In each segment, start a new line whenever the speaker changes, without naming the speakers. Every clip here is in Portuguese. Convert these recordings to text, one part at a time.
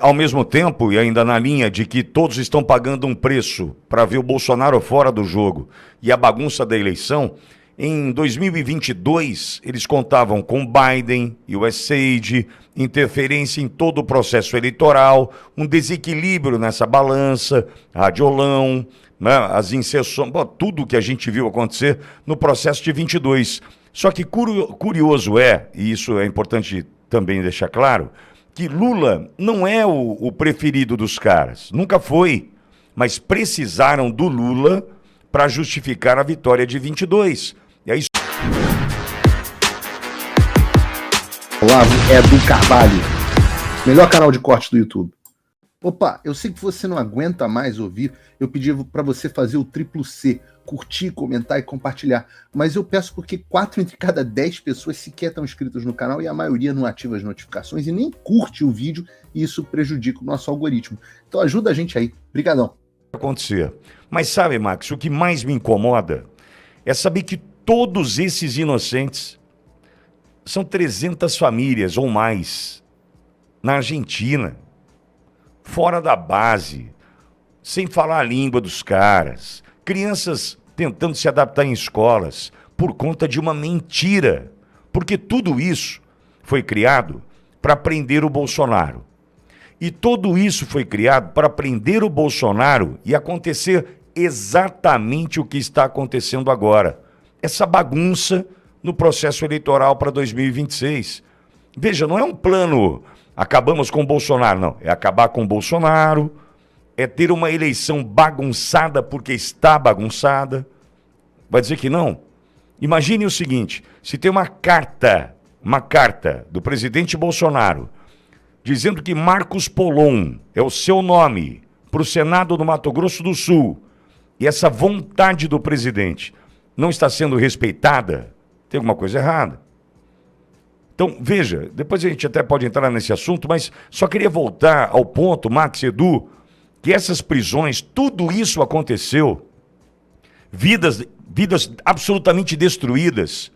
ao mesmo tempo, e ainda na linha de que todos estão pagando um preço para ver o Bolsonaro fora do jogo e a bagunça da eleição, em 2022 eles contavam com Biden, USAID, interferência em todo o processo eleitoral, um desequilíbrio nessa balança, radiolão, né, as inserções, tudo que a gente viu acontecer no processo de 22. Só que curioso é, e isso é importante também deixar claro, que Lula não é o preferido dos caras, nunca foi, mas precisaram do Lula para justificar a vitória de 22. E aí...
Olavo é do Carvalho, melhor canal de corte do YouTube. Opa, eu sei que você não aguenta mais ouvir, eu pedi para você fazer o triplo C, curtir, comentar e compartilhar, mas eu peço porque 4 entre cada 10 pessoas sequer estão inscritas no canal e a maioria não ativa as notificações e nem curte o vídeo e isso prejudica o nosso algoritmo. Então ajuda a gente aí, brigadão.
Acontecer. Mas sabe, Max, o que mais me incomoda é saber que todos esses inocentes são 300 famílias ou mais na Argentina, fora da base, sem falar a língua dos caras, crianças tentando se adaptar em escolas por conta de uma mentira, porque tudo isso foi criado para prender o Bolsonaro. E tudo isso foi criado para prender o Bolsonaro e acontecer exatamente o que está acontecendo agora. Essa bagunça no processo eleitoral para 2026. Veja, não é um plano, acabamos com o Bolsonaro, não. É acabar com o Bolsonaro, é ter uma eleição bagunçada porque está bagunçada. Vai dizer que não? Imagine o seguinte, se tem uma carta do presidente Bolsonaro dizendo que Marcos Polon é o seu nome para o Senado do Mato Grosso do Sul e essa vontade do presidente não está sendo respeitada, tem alguma coisa errada. Então, veja, depois a gente até pode entrar nesse assunto, mas só queria voltar ao ponto, Max, Edu, que essas prisões, tudo isso aconteceu, vidas absolutamente destruídas,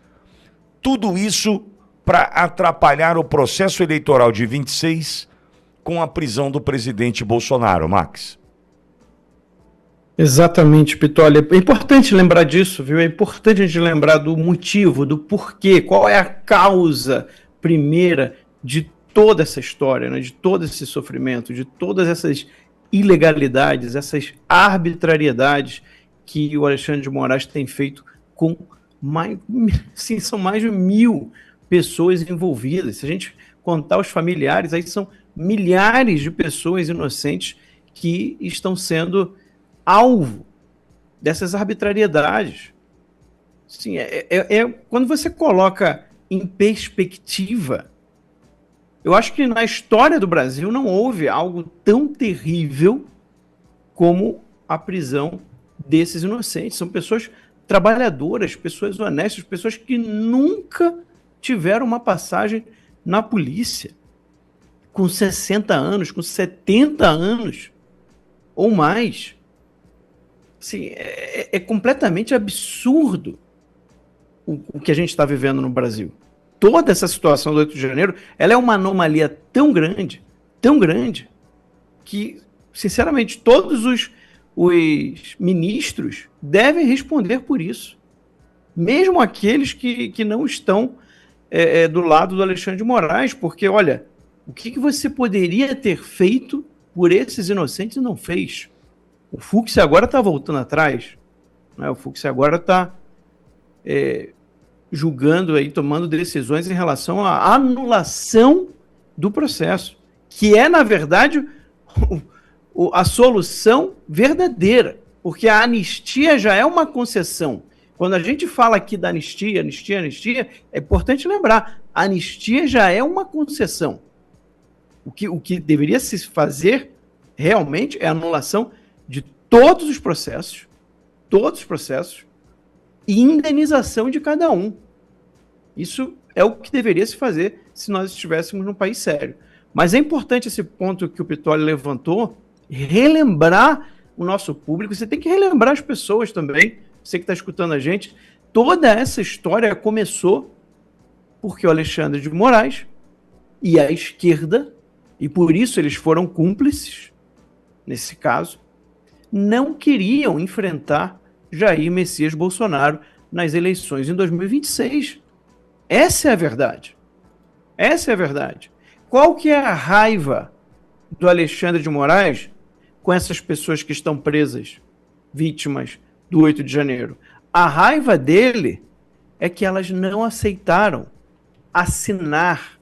tudo isso para atrapalhar o processo eleitoral de 26 com a prisão do presidente Bolsonaro, Max.
Exatamente, Pitoli. É importante lembrar disso, viu? É importante a gente lembrar do motivo, do porquê, qual é a causa primeira de toda essa história, né? De todo esse sofrimento, de todas essas ilegalidades, essas arbitrariedades que o Alexandre de Moraes tem feito com mais, sim, são mais de 1.000 pessoas envolvidas. Se a gente contar os familiares, aí são milhares de pessoas inocentes que estão sendo alvo dessas arbitrariedades. Sim, quando você coloca em perspectiva, eu acho que na história do Brasil não houve algo tão terrível como a prisão desses inocentes. São pessoas trabalhadoras, pessoas honestas, pessoas que nunca tiveram uma passagem na polícia, com 60 anos, com 70 anos ou mais. Assim, é completamente absurdo o que a gente está vivendo no Brasil. Toda essa situação do 8 de janeiro, ela é uma anomalia tão grande, que, sinceramente, todos os ministros devem responder por isso. Mesmo aqueles que não estão do lado do Alexandre de Moraes, porque, olha, o que você poderia ter feito por esses inocentes e não fez? O Fux agora está voltando atrás, né? O Fux agora está julgando, aí, tomando decisões em relação à anulação do processo, que é, na verdade, a solução verdadeira, porque a anistia já é uma concessão. Quando a gente fala aqui da anistia, é importante lembrar, a anistia já é uma concessão. O que deveria se fazer realmente é a anulação de todos os processos e indenização de cada um. Isso é o que deveria se fazer se nós estivéssemos num país sério. Mas é importante esse ponto que o Pitoli levantou, relembrar o nosso público, você tem que relembrar as pessoas também, você que está escutando a gente, toda essa história começou porque o Alexandre de Moraes e a esquerda e por isso eles foram cúmplices, nesse caso, não queriam enfrentar Jair Messias Bolsonaro nas eleições em 2026. Essa é a verdade. Essa é a verdade. Qual que é a raiva do Alexandre de Moraes com essas pessoas que estão presas, vítimas do 8 de janeiro? A raiva dele é que elas não aceitaram assinar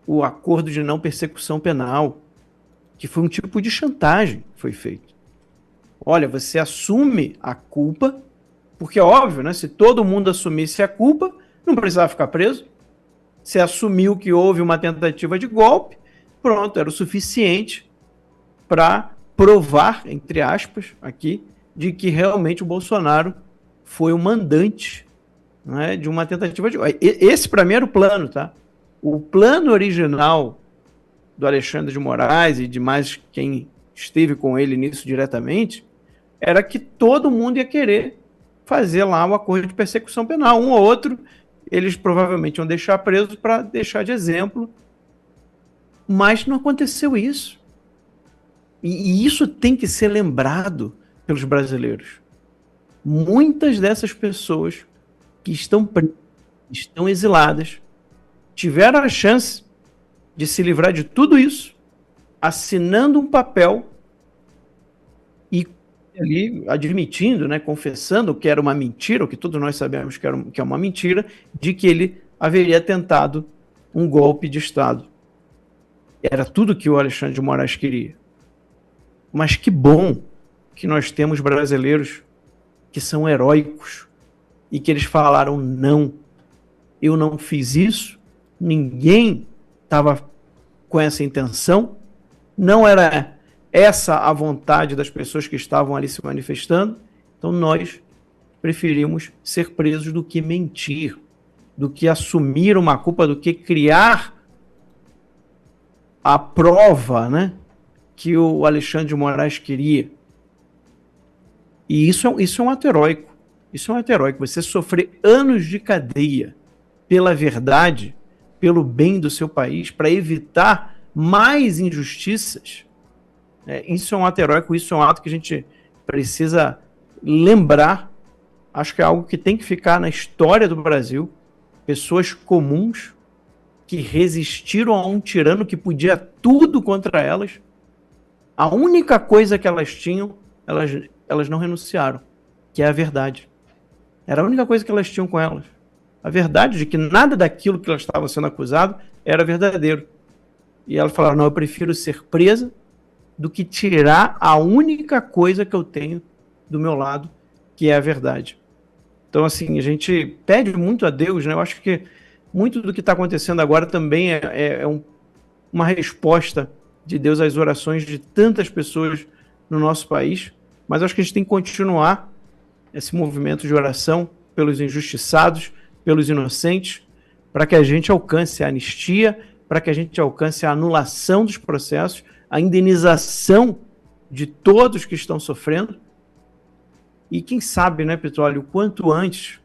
o acordo de não persecução penal, que foi um tipo de chantagem que foi feito. Olha, você assume a culpa, porque é óbvio, né? Se todo mundo assumisse a culpa, não precisava ficar preso. Você assumiu que houve uma tentativa de golpe, pronto, era o suficiente para provar, entre aspas, aqui, de que realmente o Bolsonaro foi o mandante, né, de uma tentativa de golpe. Esse, para mim, era o plano, tá? O plano original do Alexandre de Moraes e de mais quem esteve com ele nisso diretamente era que todo mundo ia querer fazer lá um acordo de persecução penal. Um ou outro, eles provavelmente iam deixar preso para deixar de exemplo, mas não aconteceu isso. E isso tem que ser lembrado pelos brasileiros. Muitas dessas pessoas que estão exiladas tiveram a chance de se livrar de tudo isso assinando um papel e ali admitindo, né, confessando que era uma mentira, o que todos nós sabemos que é uma mentira, de que ele haveria tentado um golpe de Estado. Era tudo que o Alexandre de Moraes queria. Mas que bom que nós temos brasileiros que são heróicos e que eles falaram: não, eu não fiz isso, ninguém estava com essa intenção, não era essa a vontade das pessoas que estavam ali se manifestando, então nós preferimos ser presos do que mentir, do que assumir uma culpa, do que criar a prova, né, que o Alexandre de Moraes queria. E isso é um ato heróico. Isso é um ato heróico. Você sofrer anos de cadeia pela verdade, pelo bem do seu país, para evitar mais injustiças, isso é um ato heróico, isso é um ato que a gente precisa lembrar. Acho que é algo que tem que ficar na história do Brasil. Pessoas comuns que resistiram a um tirano que podia tudo contra elas. A única coisa que elas tinham, elas não renunciaram, que é a verdade. Era a única coisa que elas tinham com elas. A verdade de que nada daquilo que elas estavam sendo acusadas era verdadeiro. E elas falaram: não, eu prefiro ser presa do que tirar a única coisa que eu tenho do meu lado, que é a verdade. Então, assim, a gente pede muito a Deus, né? Eu acho que muito do que está acontecendo agora também uma resposta de Deus às orações de tantas pessoas no nosso país, mas acho que a gente tem que continuar esse movimento de oração pelos injustiçados, pelos inocentes, para que a gente alcance a anistia, para que a gente alcance a anulação dos processos, a indenização de todos que estão sofrendo. E quem sabe, né, Petróleo, o quanto antes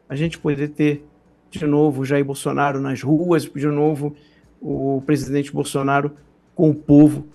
a gente poder ter de novo o Jair Bolsonaro nas ruas, de novo o presidente Bolsonaro com o povo.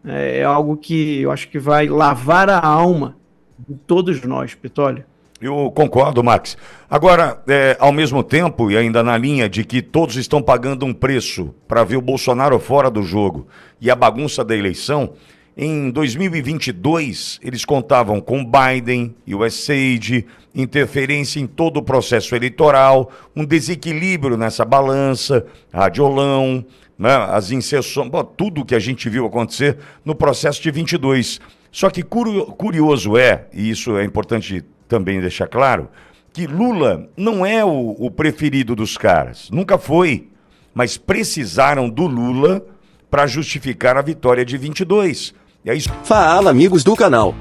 É algo que eu acho que vai lavar a alma de todos nós, Petróleo.
Eu concordo, Max. Agora, ao mesmo tempo, e ainda na linha de que todos estão pagando um preço para ver o Bolsonaro fora do jogo e a bagunça da eleição, em 2022 eles contavam com Biden, USAID, interferência em todo o processo eleitoral, um desequilíbrio nessa balança, radiolão, né, as inserções, tudo que a gente viu acontecer no processo de 22. Só que curioso e isso é importante também deixar claro, que Lula não é o preferido dos caras, nunca foi, mas precisaram do Lula para justificar a vitória de 22. E aí...
Fala, amigos do canal.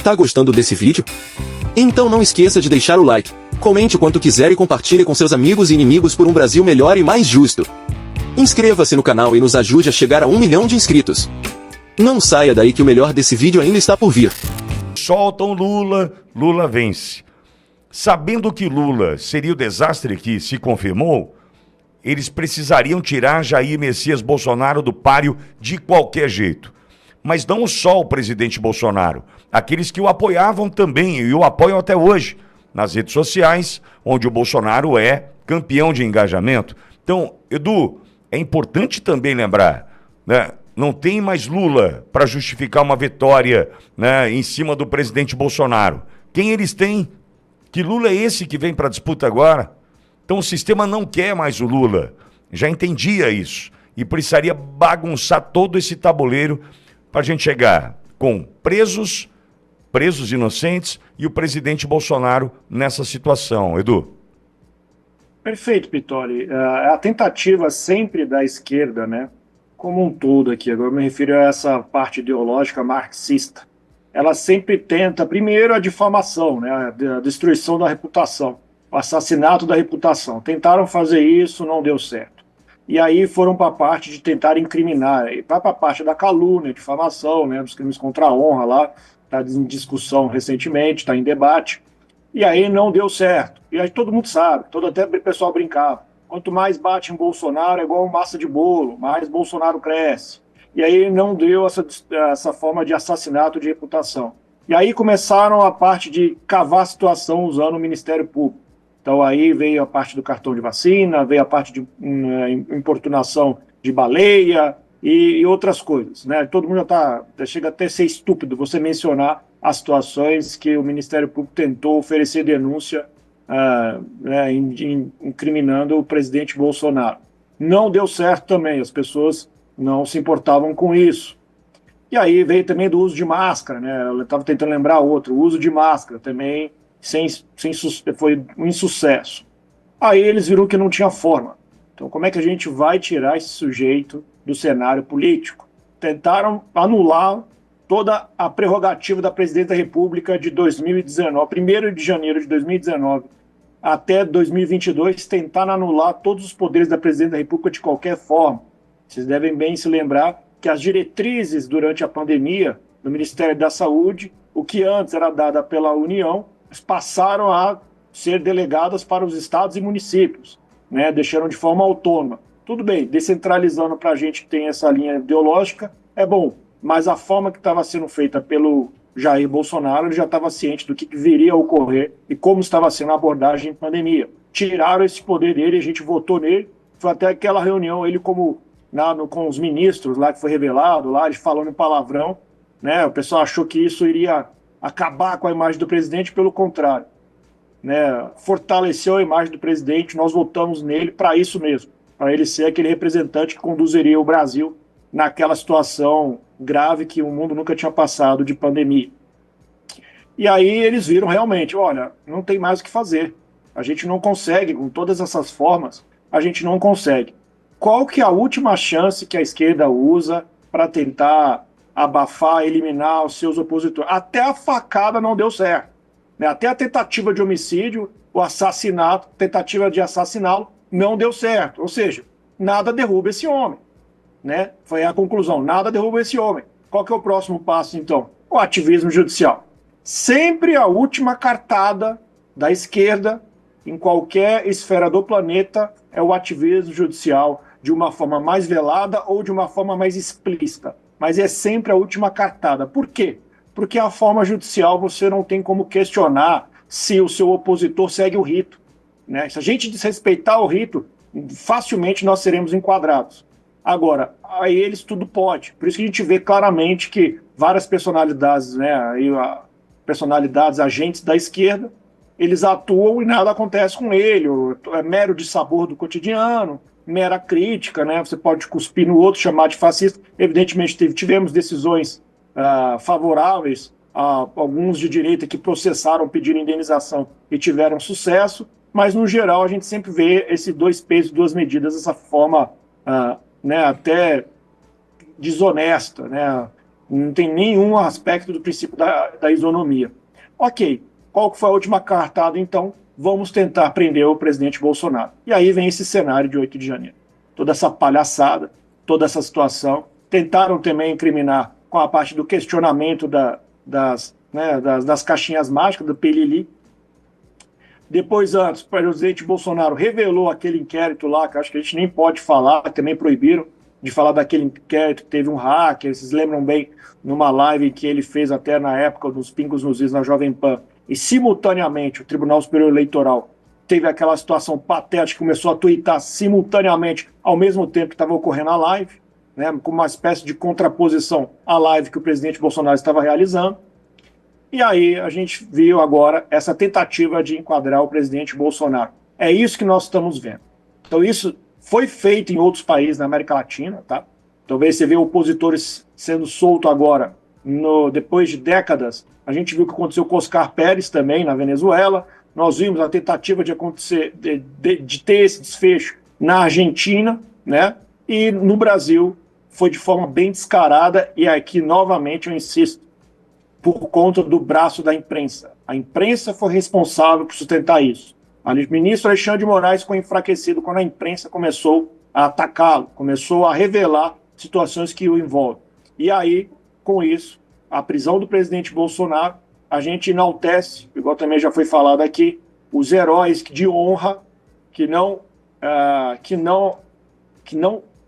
Tá gostando desse vídeo? Então não esqueça de deixar o like, comente quanto quiser e compartilhe com seus amigos e inimigos por um Brasil melhor e mais justo. Inscreva-se no canal e nos ajude a chegar a 1 milhão de inscritos. Não saia daí que o melhor desse vídeo ainda está por vir.
Soltam Lula, Lula vence. Sabendo que Lula seria o desastre que se confirmou, eles precisariam tirar Jair Messias Bolsonaro do páreo de qualquer jeito. Mas não só o presidente Bolsonaro, aqueles que o apoiavam também e o apoiam até hoje, nas redes sociais, onde o Bolsonaro é campeão de engajamento. Então, Edu, é importante também lembrar, né? Não tem mais Lula para justificar uma vitória, né, em cima do presidente Bolsonaro. Quem eles têm? Que Lula é esse que vem para a disputa agora? Então o sistema não quer mais o Lula. Já entendia isso. E precisaria bagunçar todo esse tabuleiro para a gente chegar com presos inocentes e o presidente Bolsonaro nessa situação. Edu.
Perfeito, Pittoli. A tentativa sempre da esquerda, né, como um todo aqui, agora eu me refiro a essa parte ideológica marxista, ela sempre tenta, primeiro, a difamação, né, a destruição da reputação, o assassinato da reputação. Tentaram fazer isso, não deu certo. E aí foram para a parte de tentar incriminar, para a parte da calúnia, difamação, né, dos crimes contra a honra lá, está em discussão recentemente, está em debate, e aí não deu certo. E aí todo mundo sabe, até o pessoal brincava, quanto mais bate em Bolsonaro é igual massa de bolo, mais Bolsonaro cresce. E aí não deu essa forma de assassinato de reputação. E aí começaram a parte de cavar a situação usando o Ministério Público. Então aí veio a parte do cartão de vacina, veio a parte de importunação de baleia e outras coisas, né? Todo mundo chega até a ser estúpido você mencionar as situações que o Ministério Público tentou oferecer denúncia, né, incriminando o presidente Bolsonaro. Não deu certo também, as pessoas não se importavam com isso. E aí veio também do uso de máscara, né? Eu estava tentando lembrar outro, o uso de máscara também foi um insucesso. Aí eles viram que não tinha forma. Então como é que a gente vai tirar esse sujeito do cenário político? Tentaram anular toda a prerrogativa da presidente da República de 2019, 1º de janeiro de 2019 até 2022, tentaram anular todos os poderes da presidente da República de qualquer forma. Vocês devem bem se lembrar que as diretrizes durante a pandemia do Ministério da Saúde, o que antes era dada pela União, passaram a ser delegadas para os estados e municípios, né? Deixaram de forma autônoma. Tudo bem, descentralizando para a gente que tem essa linha ideológica, é bom, mas a forma que estava sendo feita pelo Jair Bolsonaro, ele já estava ciente do que viria a ocorrer e como estava sendo a abordagem em pandemia. Tiraram esse poder dele, a gente votou nele, foi até aquela reunião, ele com os ministros lá, que foi revelado, lá, ele falando em palavrão, né? O pessoal achou que isso iria acabar com a imagem do presidente, pelo contrário, né? Fortaleceu a imagem do presidente, nós votamos nele para isso mesmo, para ele ser aquele representante que conduziria o Brasil naquela situação grave que o mundo nunca tinha passado de pandemia. E aí eles viram realmente, olha, não tem mais o que fazer. A gente não consegue, com todas essas formas, a gente não consegue. Qual que é a última chance que a esquerda usa para tentar abafar, eliminar os seus opositores? Até a facada não deu certo, né? Até a tentativa de homicídio, o assassinato, tentativa de assassiná-lo, não deu certo. Ou seja, nada derruba esse homem, né? Foi a conclusão, nada derruba esse homem. Qual que é o próximo passo, então? O ativismo judicial. Sempre a última cartada da esquerda, em qualquer esfera do planeta, é o ativismo judicial, de uma forma mais velada ou de uma forma mais explícita. Mas é sempre a última cartada. Por quê? Porque a forma judicial você não tem como questionar se o seu opositor segue o rito, né? Se a gente desrespeitar o rito, facilmente nós seremos enquadrados. Agora, a eles tudo pode. Por isso que a gente vê claramente que várias personalidades, né, personalidades, agentes da esquerda, eles atuam e nada acontece com ele. É mero dissabor do cotidiano, mera crítica, né? Você pode cuspir no outro, chamar de fascista. Evidentemente, tivemos decisões favoráveis a alguns de direita que processaram, pediram indenização e tiveram sucesso, mas, no geral, a gente sempre vê esse dois pesos, duas medidas, dessa forma né, até desonesta, né? Não tem nenhum aspecto do princípio da isonomia. Ok, qual que foi a última cartada, então? Vamos tentar prender o presidente Bolsonaro. E aí vem esse cenário de 8 de janeiro. Toda essa palhaçada, toda essa situação. Tentaram também incriminar com a parte do questionamento das caixinhas mágicas, do Pelili. Depois, antes, o presidente Bolsonaro revelou aquele inquérito lá, que acho que a gente nem pode falar, também proibiram de falar daquele inquérito que teve um hacker, vocês lembram bem, numa live que ele fez até na época dos Pingos nos Is na Jovem Pan, e simultaneamente o Tribunal Superior Eleitoral teve aquela situação patética, começou a tuitar simultaneamente, ao mesmo tempo que estava ocorrendo a live, né, com uma espécie de contraposição à live que o presidente Bolsonaro estava realizando. E aí a gente viu agora essa tentativa de enquadrar o presidente Bolsonaro. É isso que nós estamos vendo. Então isso foi feito em outros países da América Latina, tá? Talvez você vê opositores sendo soltos agora, depois de décadas. A gente viu o que aconteceu com Oscar Pérez também na Venezuela. Nós vimos a tentativa de acontecer, de ter esse desfecho na Argentina, né? E no Brasil foi de forma bem descarada, e aqui novamente eu insisto, por conta do braço da imprensa. A imprensa foi responsável por sustentar isso. O ministro Alexandre de Moraes ficou enfraquecido quando a imprensa começou a atacá-lo, começou a revelar situações que o envolvem. E aí, com isso, a prisão do presidente Bolsonaro, a gente enaltece, igual também já foi falado aqui, os heróis de honra que não,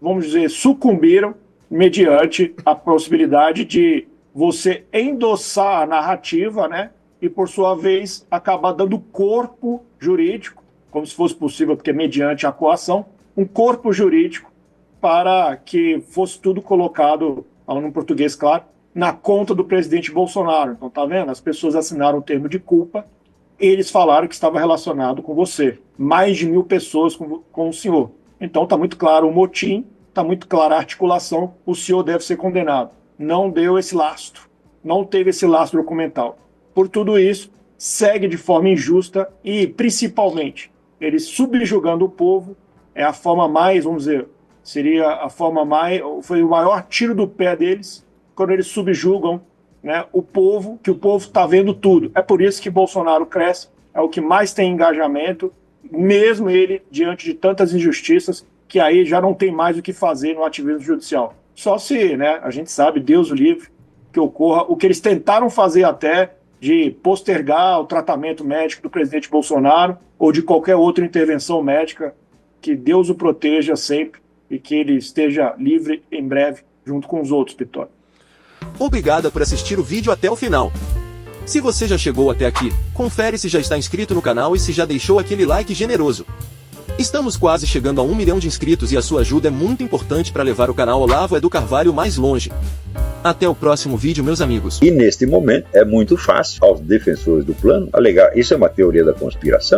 vamos dizer, sucumbiram mediante a possibilidade de você endossar a narrativa, né? E, por sua vez, acabar dando corpo jurídico, como se fosse possível, porque mediante a coação, um corpo jurídico para que fosse tudo colocado, falando em português claro, na conta do presidente Bolsonaro. Então, tá vendo? As pessoas assinaram o termo de culpa, eles falaram que estava relacionado com você. Mais de 1.000 pessoas com o senhor. Então, tá muito claro o motim, tá muito clara a articulação, o senhor deve ser condenado. Não deu esse lastro, não teve esse lastro documental. Por tudo isso, segue de forma injusta e, principalmente, eles subjugando o povo, é a forma mais, vamos dizer, seria a forma mais, foi o maior tiro do pé deles, quando eles subjugam, né, o povo, que o povo está vendo tudo. É por isso que Bolsonaro cresce, é o que mais tem engajamento, mesmo ele, diante de tantas injustiças, que aí já não tem mais o que fazer no ativismo judicial. Só se, né, a gente sabe, Deus o livre, que ocorra o que eles tentaram fazer até de postergar o tratamento médico do presidente Bolsonaro ou de qualquer outra intervenção médica, que Deus o proteja sempre e que ele esteja livre em breve, junto com os outros, Pitório.
Obrigada por assistir o vídeo até o final. Se você já chegou até aqui, confere se já está inscrito no canal e se já deixou aquele like generoso. Estamos quase chegando a 1 milhão de inscritos e a sua ajuda é muito importante para levar o canal Olavo Edu Carvalho mais longe. Até o próximo vídeo, meus amigos.
E neste momento é muito fácil aos defensores do plano alegar, isso é uma teoria da conspiração,